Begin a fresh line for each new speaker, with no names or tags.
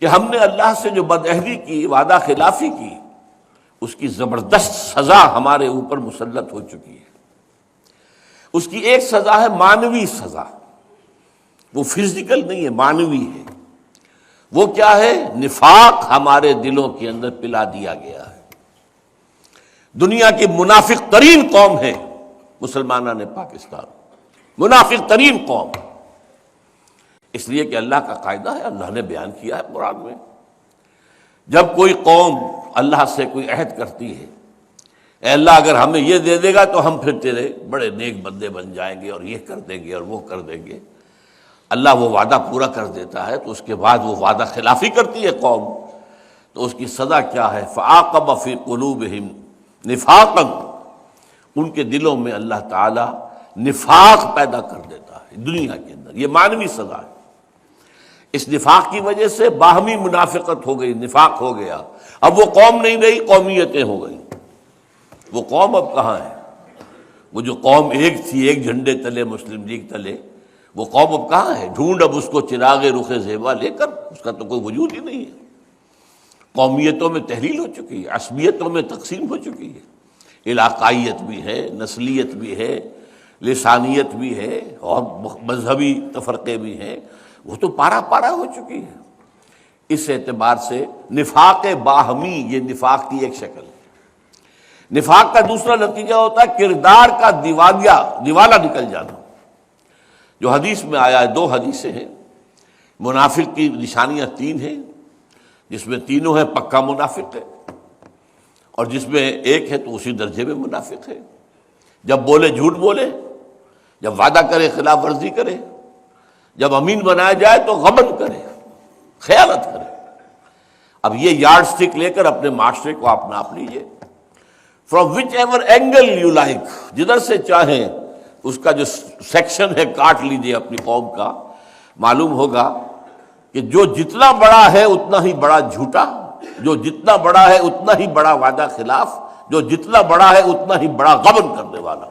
کہ ہم نے اللہ سے جو بدعہدی کی، وعدہ خلافی کی، اس کی زبردست سزا ہمارے اوپر مسلط ہو چکی ہے۔ اس کی ایک سزا ہے معنوی سزا، وہ فزیکل نہیں ہے، معنوی ہے۔ وہ کیا ہے؟ نفاق ہمارے دلوں کے اندر پلا دیا گیا ہے۔ دنیا کی منافق ترین قوم ہے مسلمانان پاکستان، منافق ترین قوم، اس لیے کہ اللہ کا قاعدہ ہے، اللہ نے بیان کیا ہے قرآن میں، جب کوئی قوم اللہ سے کوئی عہد کرتی ہے، اے اللہ اگر ہمیں یہ دے دے گا تو ہم پھر تیرے بڑے نیک بندے بن جائیں گے اور یہ کر دیں گے اور وہ کر دیں گے، اللہ وہ وعدہ پورا کر دیتا ہے تو اس کے بعد وہ وعدہ خلافی کرتی ہے قوم، تو اس کی سزا کیا ہے؟ فَعَاقَبَ فِي قُلُوبِهِمْ نِفَاقًا، ان کے دلوں میں اللہ تعالی نفاق پیدا کر دیتا ہے دنیا کے اندر، یہ معنوی سزا ہے۔ اس نفاق کی وجہ سے باہمی منافقت ہو گئی، نفاق ہو گیا، اب وہ قوم نہیں رہی، قومیتیں ہو گئی۔ وہ قوم اب کہاں ہے؟ وہ جو قوم ایک تھی، ایک جھنڈے تلے، مسلم لیگ تلے، وہ قوم اب کہاں ہے؟ ڈھونڈ اب اس کو چراغ رخ زیبا لے کر، اس کا تو کوئی وجود ہی نہیں ہے۔ قومیتوں میں تحلیل ہو چکی ہے، عصبیتوں میں تقسیم ہو چکی ہے، علاقائیت بھی ہے، نسلیت بھی ہے، لسانیت بھی ہے، اور مذہبی تفرقے بھی ہیں، وہ تو پارا پارا ہو چکی ہے۔ اس اعتبار سے نفاق باہمی، یہ نفاق کی ایک شکل ہے۔ نفاق کا دوسرا نتیجہ ہوتا ہے کردار کا دیوالہ نکل جانا، جو حدیث میں آیا ہے، 2 حدیثیں ہیں، منافق کی نشانیاں 3 ہیں، جس میں تینوں ہیں پکا منافق ہے، اور جس میں ایک ہے تو اسی درجے میں منافق ہے۔ جب بولے جھوٹ بولے، جب وعدہ کرے خلاف ورزی کرے، جب امین بنایا جائے تو غبن کرے، خیانت کرے۔ اب یہ یارڈ سٹک لے کر اپنے معاشرے کو آپ ناپ لیجئے، from which ever angle you like, جدھر سے چاہیں اس کا جو سیکشن ہے کاٹ لیجئے اپنی قوم کا، معلوم ہوگا کہ جو جتنا بڑا ہے اتنا ہی بڑا جھوٹا، جو جتنا بڑا ہے اتنا ہی بڑا وعدہ خلاف، جو جتنا بڑا ہے اتنا ہی بڑا غبن کرنے والا۔